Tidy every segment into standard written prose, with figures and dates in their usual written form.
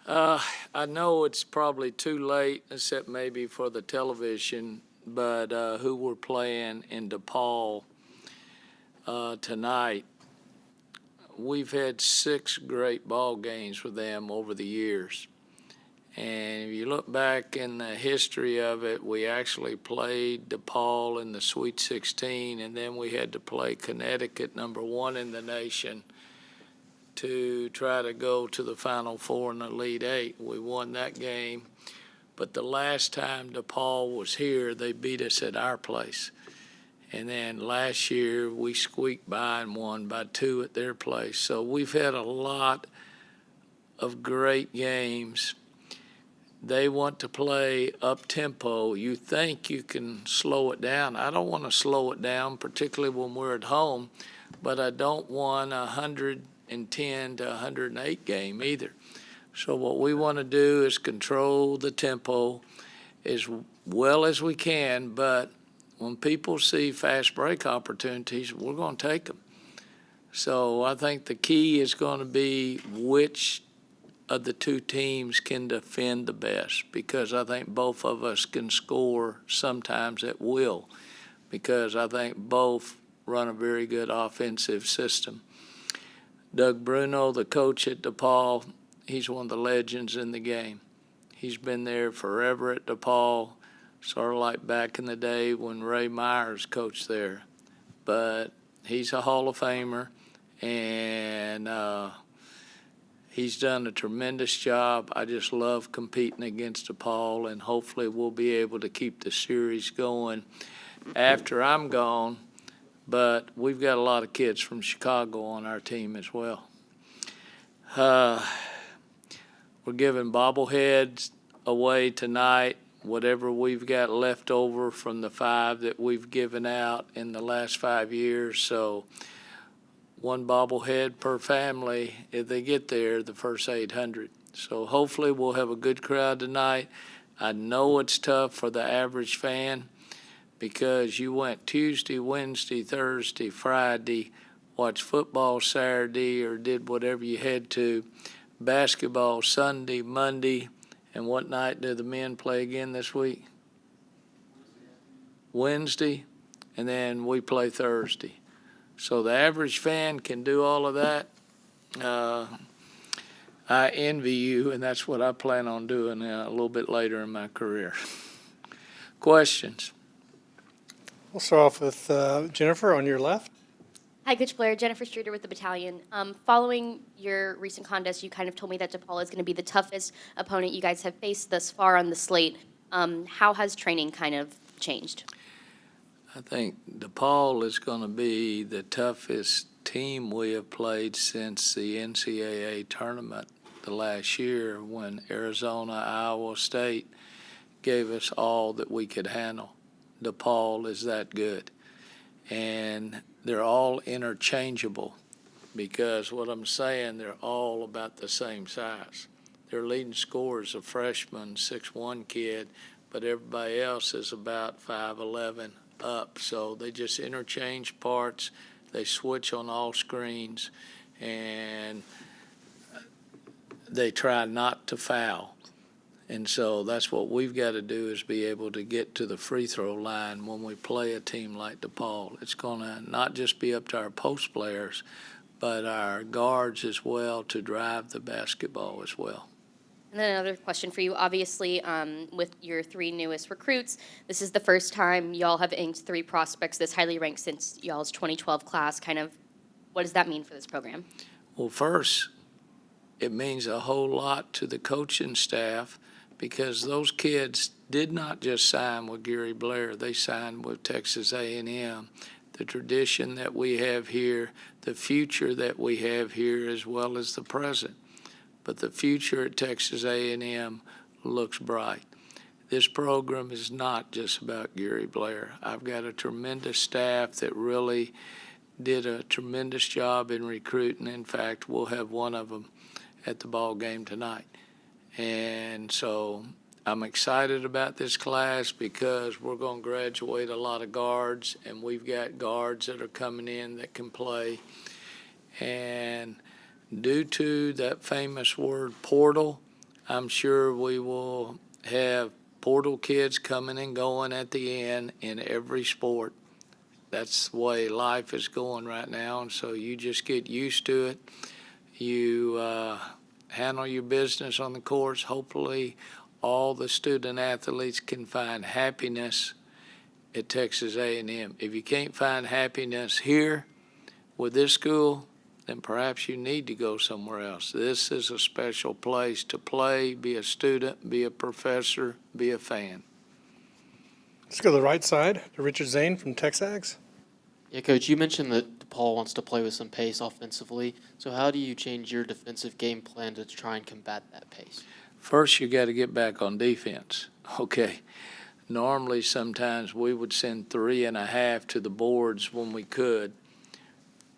I know it's probably too late, except maybe for the television, but who we're playing in DePaul tonight, we've had 6 great ball games with them over the years. And if you look back in the history of it, we actually played DePaul in the Sweet 16, and then we had to play Connecticut, #1 in the nation, to try to go to the Final Four in the Elite Eight. We won that game, but the last time DePaul was here, they beat us at our place. And then last year, we squeaked by and won by 2 at their place. So we've had a lot of great games. They want to play up-tempo. You think you can slow it down. I don't want to slow it down, particularly when we're at home, but I don't want a 110 to 108 game either. So what we want to do is control the tempo as well as we can, but when people see fast break opportunities, we're going to take them. So I think the key is going to be which of the two teams can defend the best, because I think both of us can score sometimes at will, because I think both run a very good offensive system. Doug Bruno, the coach at DePaul, he's one of the legends in the game. He's been there forever at DePaul, sort of like back in the day when Ray Myers coached there. But he's a Hall of Famer, and he's done a tremendous job. I just love competing against DePaul, and hopefully we'll be able to keep the series going after I'm gone. But we've got a lot of kids from Chicago on our team as well. We're giving bobbleheads away tonight, whatever we've got left over from the 5 that we've given out in the last 5 years. So 1 bobblehead per family if they get there the first 800. So hopefully we'll have a good crowd tonight. I know it's tough for the average fan because you went Tuesday, Wednesday, Thursday, Friday, watched football Saturday or did whatever you had to, basketball Sunday, Monday, and what night do the men play again this week? Wednesday, and then we play Thursday. So the average fan can do all of that. I envy you, and that's what I plan on doing a little bit later in my career. Questions? We'll start off with Jennifer on your left. Hi, Coach Blair. Jennifer Streeter with the battalion. Following your recent contest, you kind of told me that DePaul is going to be the toughest opponent you guys have faced thus far on the slate. How has training kind of changed? I think DePaul is going to be the toughest team we have played since the NCAA tournament the last year when Arizona, Iowa State gave us all that we could handle. DePaul is that good. And they're all interchangeable because what I'm saying, they're all about the same size. Their leading scorer is a freshman, 6'1" kid, but everybody else is about 5'11" up. So they just interchange parts. They switch on all screens, and they try not to foul. And so that's what we've got to do is be able to get to the free throw line when we play a team like DePaul. It's going to not just be up to our post players, but our guards as well to drive the basketball as well. And then another question for you. Obviously, with your 3 newest recruits, this is the first time y'all have inked 3 prospects this highly ranked since y'all's 2012 class. Kind of, what does that mean for this program? Well, first, it means a whole lot to the coaching staff because those kids did not just sign with Gary Blair. They signed with Texas A&M. The tradition that we have here, the future that we have here, as well as the present. But the future at Texas A&M looks bright. This program is not just about Gary Blair. I've got a tremendous staff that really did a tremendous job in recruiting. In fact, we'll have one of them at the ball game tonight. And so I'm excited about this class because we're going to graduate a lot of guards, and we've got guards that are coming in that can play. And due to that famous word portal, I'm sure we will have portal kids coming and going at the end in every sport. That's the way life is going right now, and so you just get used to it. You handle your business on the course. Hopefully, all the student athletes can find happiness at Texas A&M. If you can't find happiness here with this school, then perhaps you need to go somewhere else. This is a special place to play, be a student, be a professor, be a fan. Let's go to the right side to Richard Zane from Texags. Yeah, Coach, you mentioned that DePaul wants to play with some pace offensively. So how do you change your defensive game plan to try and combat that pace? First, you got to get back on defense. Okay. Normally, sometimes we would send 3.5 to the boards when we could.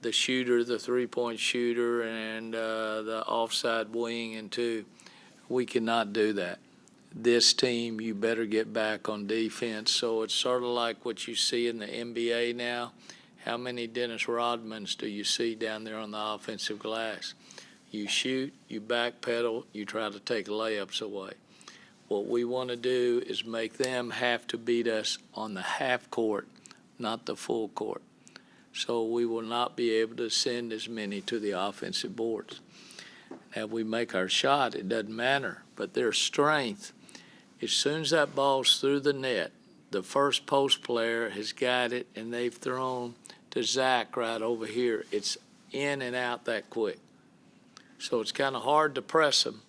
The shooter, the three-point shooter, and the offside wing and two. We cannot do that. This team, you better get back on defense. So it's sort of like what you see in the NBA now. How many Dennis Rodmans do you see down there on the offensive glass? You shoot, you backpedal, you try to take layups away. What we want to do is make them have to beat us on the half court, not the full court. So we will not be able to send as many to the offensive boards. Now, we make our shot, it doesn't matter. But their strength, as soon as that ball's through the net, the first post player has got it, and they've thrown to Zach right over here. It's in and out that quick. So it's kind of hard to press them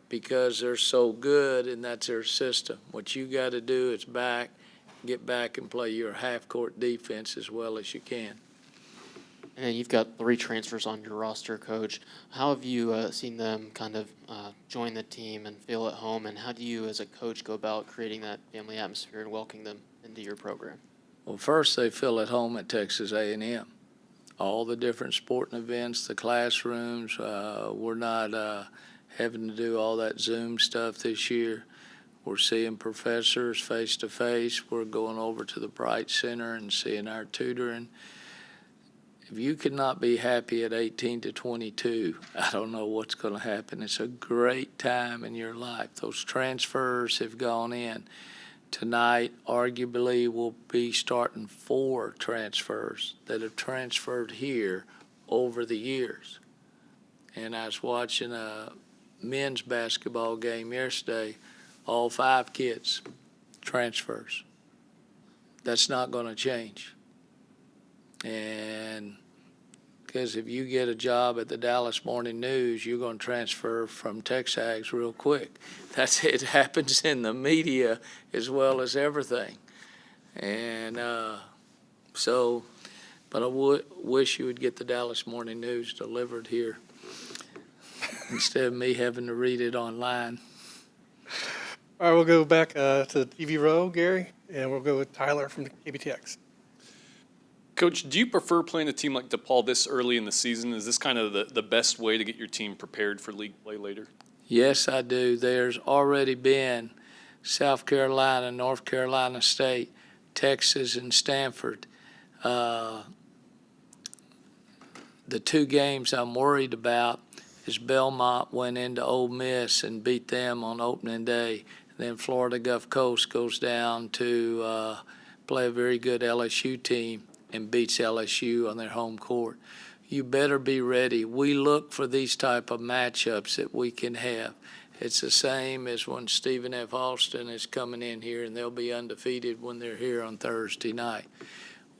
because they're so good, and that's their system. What you got to do is get back and play your half-court defense as well as you can. And you've got 3 transfers on your roster, Coach. How have you seen them kind of join the team and feel at home? And how do you, as a coach, go about creating that family atmosphere and welcoming them into your program? Well, first they feel at home at Texas A&M. All the different sporting events, the classrooms, we're not having to do all that Zoom stuff this year. We're seeing professors face-to-face. We're going over to the Bright Center and seeing our tutoring. If you cannot be happy at 18 to 22, I don't know what's going to happen. It's a great time in your life. Those transfers have gone in. Tonight, arguably, we'll be starting 4 transfers that have transferred here over the years. And I was watching a men's basketball game yesterday, all 5 kids, transfers. That's not going to change. And because if you get a job at the Dallas Morning News, you're going to transfer from Texags real quick. It happens in the media as well as everything. And but I wish you would get the Dallas Morning News delivered here instead of me having to read it online. All right, we'll go back to the TV row, Gary, and we'll go with Tyler from KBTX. Coach, do you prefer playing a team like DePaul this early in the season? Is this kind of the best way to get your team prepared for league play later? Yes, I do. There's already been South Carolina, North Carolina State, Texas, and Stanford. The 2 games I'm worried about is Belmont went into Ole Miss and beat them on opening day. Then Florida Gulf Coast goes down to play a very good LSU team and beats LSU on their home court. You better be ready. We look for these type of matchups that we can have. It's the same as when Stephen F. Austin is coming in here, and they'll be undefeated when they're here on Thursday night.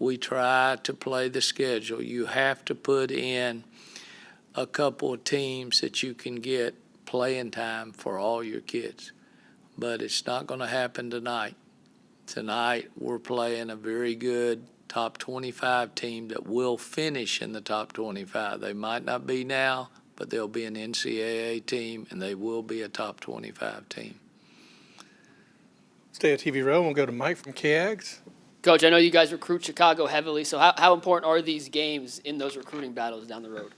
We try to play the schedule. You have to put in a couple of teams that you can get playing time for all your kids. But it's not going to happen tonight. Tonight we're playing a very good top 25 team that will finish in the top 25. They might not be now, but they'll be an NCAA team, and they will be a top 25 team. Stay at TV row, and we'll go to Mike from KAGS. Coach, I know you guys recruit Chicago heavily, so how important are these games in those recruiting battles down the road?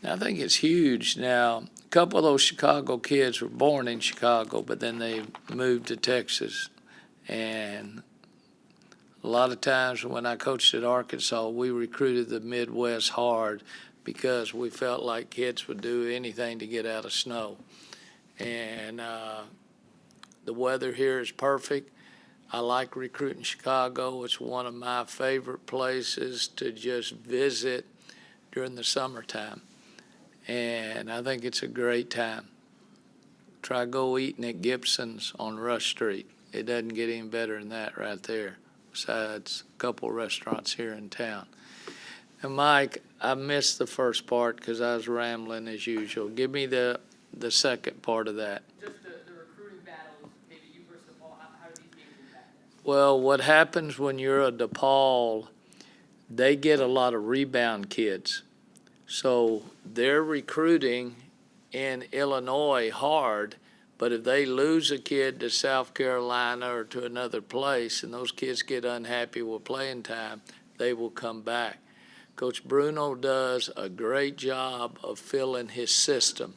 I think it's huge. Now, a couple of those Chicago kids were born in Chicago, but then they moved to Texas. And a lot of times when I coached at Arkansas, we recruited the Midwest hard because we felt like kids would do anything to get out of snow. And the weather here is perfect. I like recruiting Chicago. It's one of my favorite places to just visit during the summertime. And I think it's a great time. Try go eating at Gibson's on Rush Street. It doesn't get any better than that right there, besides a couple restaurants here in town. And Mike, I missed the first part because I was rambling as usual. Give me the second part of that. Just the recruiting battles, maybe you versus DePaul, how do these games impact that? Well, what happens when you're a DePaul, they get a lot of rebound kids. So they're recruiting in Illinois hard, but if they lose a kid to South Carolina or to another place and those kids get unhappy with playing time, they will come back. Coach Bruno does a great job of filling his system.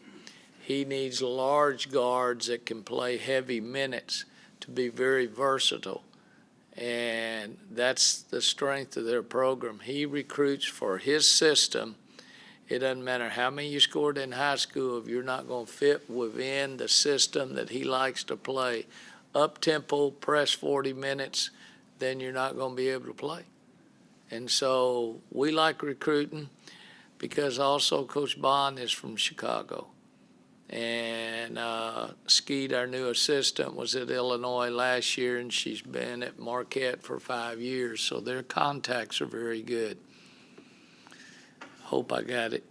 He needs large guards that can play heavy minutes to be very versatile. And that's the strength of their program. He recruits for his system. It doesn't matter how many you scored in high school, if you're not going to fit within the system that he likes to play, up-tempo, press 40 minutes, then you're not going to be able to play. And so we like recruiting because also Coach Bond is from Chicago. And Skeet, our new assistant, was at Illinois last year, and she's been at Marquette for 5 years. So their contacts are very good. Hope I got it.